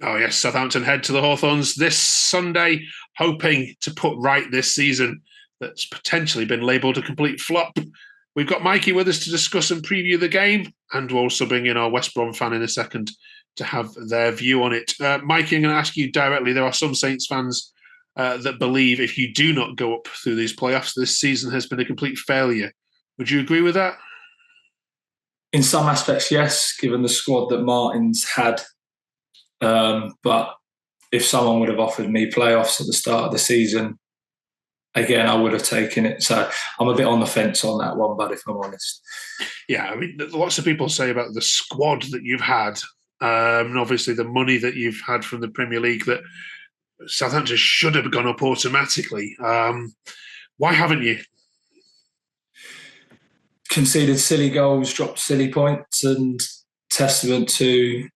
Oh yes, Southampton head to the Hawthorns this Sunday, hoping to put right this season that's potentially been labelled a complete flop. We've got Mikey with us to discuss and preview the game, and we'll also bring in our West Brom fan in a second to have their view on it. Mikey, I'm going to ask you directly. There are some Saints fans that believe if you do not go up through these playoffs, this season has been a complete failure. Would you agree with that? In some aspects, yes, given the squad that Martin's had. But if someone would have offered me playoffs at the start of the season, again, I would have taken it. So I'm a bit on the fence on that one, but if I'm honest. Yeah, I mean, lots of people say about the squad that you've had, and obviously the money that you've had from the Premier League, that Southampton should have gone up automatically. Why haven't you? Conceded silly goals, dropped silly points, and testament to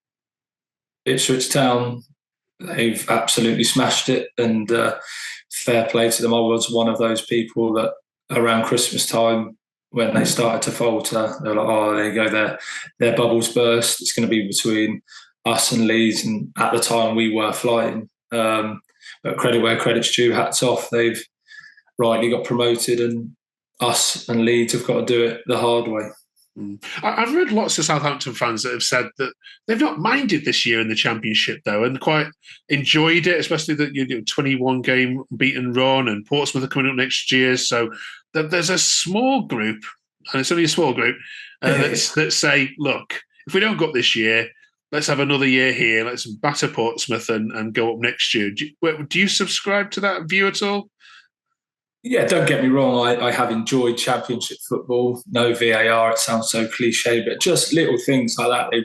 Ipswich Town. They've absolutely smashed it, and fair play to them. I was one of those people that around Christmas time, when they started to falter, they were like, oh, there you go, their bubbles burst. It's going to be between us and Leeds, and at the time we were flying. But credit where credit's due, hats off. They've rightly got promoted, and us and Leeds have got to do it the hard way. I've read lots of Southampton fans that have said that they've not minded this year in the Championship, though, and quite enjoyed it, especially that 21-game beaten run, and Portsmouth are coming up next year. So there's a small group, and it's only a small group, that say, look, if we don't go up this year, let's have another year here. Let's batter Portsmouth and go up next year. Do you subscribe to that view at all? Yeah, don't get me wrong. I have enjoyed Championship football. No VAR. It sounds so cliche, but just little things like that, they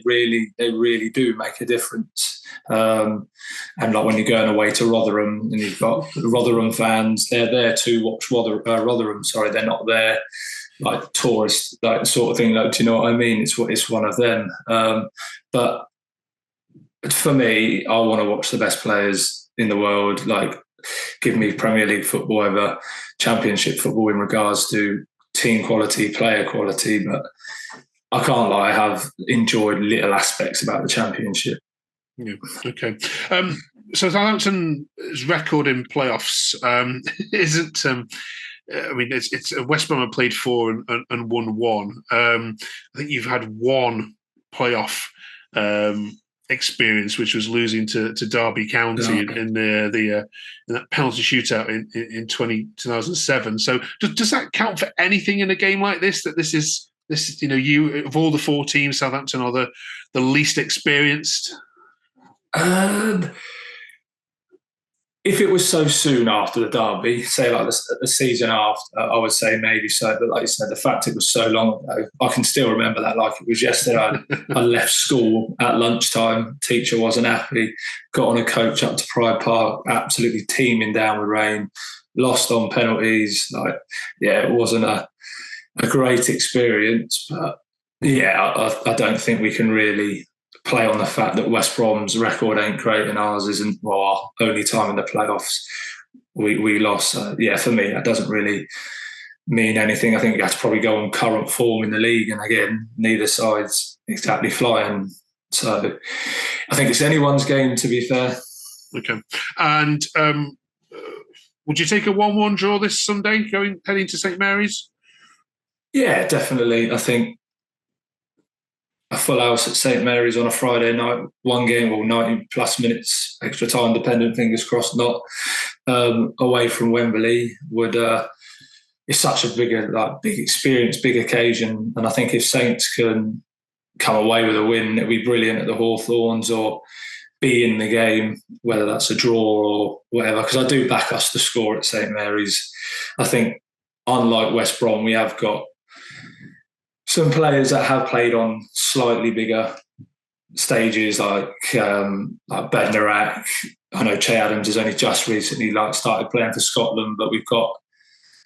really do make a difference. And like when you're going away to Rotherham and you've got Rotherham fans, they're there to watch Rotherham. Sorry, they're not there like tourists, like sort of thing. Like, do you know what I mean? It's one of them. But for me, I want to watch the best players in the world. Like, give me Premier League football over Championship football in regards to team quality, player quality. But I can't lie, I have enjoyed little aspects about the Championship. Yeah, okay. So Southampton's record in playoffs isn't. I mean, it's West Brom have played 4 and won 1. I think you've had one playoff experience, which was losing to Derby County in that penalty shootout in 2007. So does that count for anything in a game like this? That this is you of all the 4 teams, Southampton are the least experienced. If it was so soon after the derby, say like the season after, I would say maybe so. But like you said, the fact it was so long ago, I can still remember that like it was yesterday. I left school at lunchtime. Teacher wasn't happy. Got on a coach up to Pride Park, absolutely teeming down with rain. Lost on penalties. Like, yeah, it wasn't a great experience. But yeah, I don't think we can really play on the fact that West Brom's record ain't great and ours isn't. Well, our only time in the playoffs we lost. Yeah, for me, that doesn't really mean anything. I think you have to probably go on current form in the league, and again, neither side's exactly flying. So I think it's anyone's game, to be fair. Okay. And would you take a 1-1 draw this Sunday, heading to St Mary's? Yeah, definitely. I think a full house at St Mary's on a Friday night, one game or 90 plus minutes extra time dependent, fingers crossed, not away from Wembley would is such a big experience, big occasion. And I think if Saints can come away with a win, it'd be brilliant at the Hawthorns, or be in the game, whether that's a draw or whatever, because I do back us to score at St Mary's. I think unlike West Brom, we have got some players that have played on slightly bigger stages, like Bednarak. I know Che Adams has only just recently started playing for Scotland, but we've got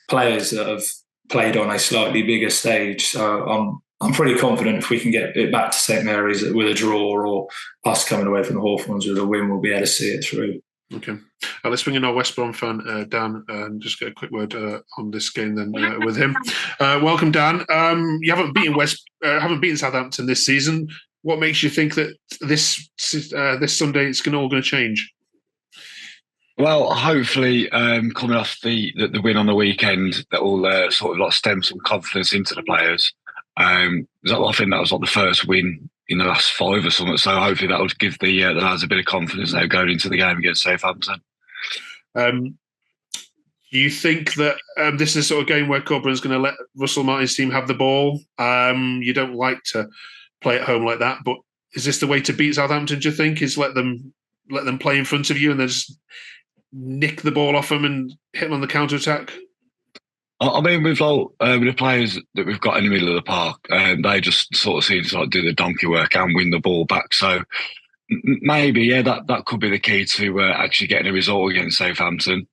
players that have played on a slightly bigger stage. So I'm pretty confident if we can get it back to St Mary's with a draw, or us coming away from the Hawthorns with a win, we'll be able to see it through. Okay. Let's bring in our West Brom fan, Dan, and just get a quick word on this game then with him. Welcome, Dan. You haven't beaten Southampton this season. what makes you think that this Sunday it's all going to change? Well, hopefully, coming off the win on the weekend, that will sort of like stem some confidence into the players. I think that was like the first win in the last 5 or something. So hopefully that will give the lads a bit of confidence now going into the game against Southampton. Do you think that this is the sort of game where Coburn's going to let Russell Martin's team have the ball? You don't like to play at home like that, but is this the way to beat Southampton, do you think? Is let them play in front of you and then just nick the ball off them and hit them on the counter-attack? I mean, with the players that we've got in the middle of the park, they just sort of seem to like do the donkey work and win the ball back. So maybe, yeah, that could be the key to actually getting a result against Southampton.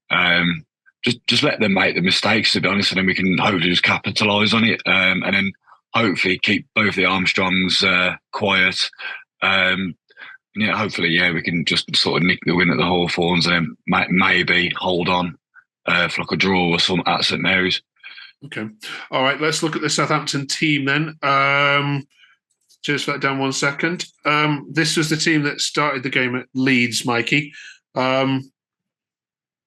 Just let them make the mistakes, to be honest, and then we can hopefully just capitalise on it, and then hopefully keep both the Armstrongs quiet. Hopefully, we can just sort of nick the win at the Hawthorns and then maybe hold on for like a draw or something at St Mary's. Okay. All right, let's look at the Southampton team then. Just let down 1 second. This was the team that started the game at Leeds, Mikey.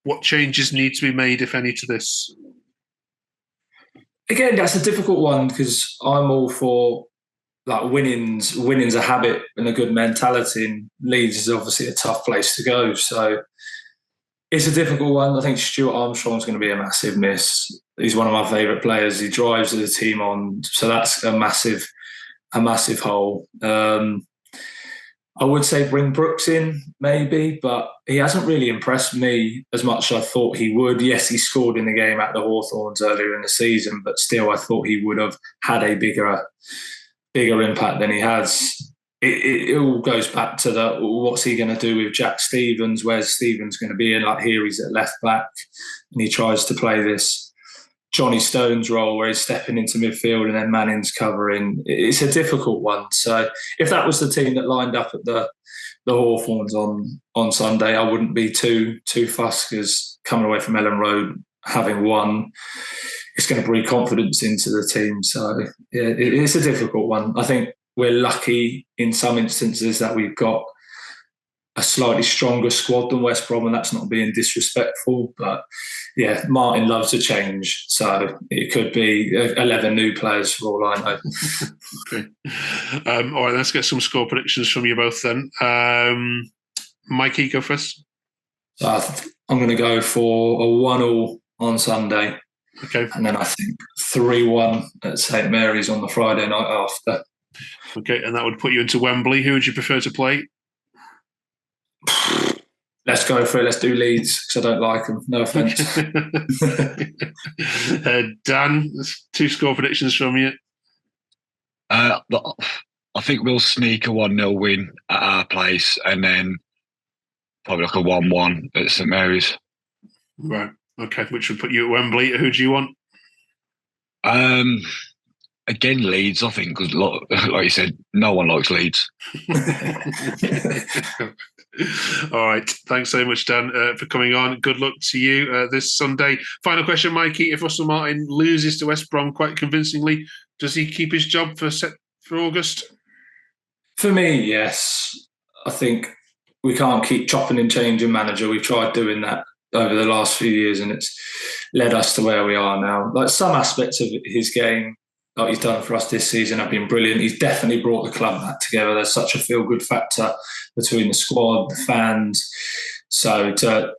What changes need to be made, if any, to this? Again, that's a difficult one because I'm all for like winning's a habit and a good mentality, and Leeds is obviously a tough place to go. So it's a difficult one. I think Stuart Armstrong's going to be a massive miss. He's one of my favourite players. He drives the team on, so that's a massive hole. I would say bring Brooks in, maybe, but he hasn't really impressed me as much as I thought he would. Yes, he scored in the game at the Hawthorns earlier in the season, but still I thought he would have had a bigger impact than he has. It all goes back to what's he going to do with Jack Stevens? Where's Stevens going to be in? Like here he's at left back and he tries to play this Johnny Stones role where he's stepping into midfield and then Manning's covering. It's a difficult one. So if that was the team that lined up at the Hawthorns on Sunday, I wouldn't be too fussed, because coming away from Ellen Road, having won, it's going to breed confidence into the team. So yeah, it's a difficult one. I think we're lucky in some instances that we've got a slightly stronger squad than West Brom, and that's not being disrespectful, but yeah, Martin loves a change, so it could be 11 new players for all I know. Okay. All right, let's get some score predictions from you both then. Mikey, go first. So I'm going to go for a 1-1 on Sunday. Okay. And then I think 3-1 at St Mary's on the Friday night after. Okay, and that would put you into Wembley. Who would you prefer to play? Let's go for it. Let's do Leeds, because I don't like them. No offence. Dan, 2 score predictions from you. I think we'll sneak a 1-0 win at our place, and then probably like a 1-1 at St Mary's. Right. Okay, which would put you at Wembley. Who do you want? Again, Leeds, I think, because like you said, no one likes Leeds. All right. Thanks so much, Dan, for coming on. Good luck to you this Sunday. Final question, Mikey. If Russell Martin loses to West Brom quite convincingly, does he keep his job for August? For me, yes. I think we can't keep chopping and changing manager. We've tried doing that over the last few years, and it's led us to where we are now. Like some aspects of his game, like he's done for us this season, have been brilliant. He's definitely brought the club back together. There's such a feel-good factor between the squad, the fans. So to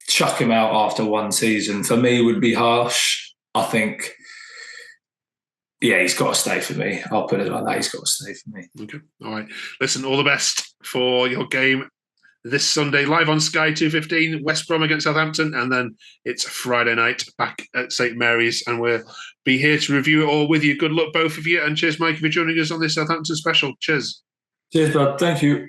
chuck him out after one season, for me, would be harsh. I think, yeah, he's got to stay for me. I'll put it like that. He's got to stay for me. Okay. All right. Listen, all the best for your game this Sunday, live on Sky 2:15, West Brom against Southampton, and then it's Friday night back at St Mary's, and we'll be here to review it all with you. Good luck, both of you, and cheers, Mikey, for joining us on this Southampton special. Cheers. Cheers, bud. Thank you.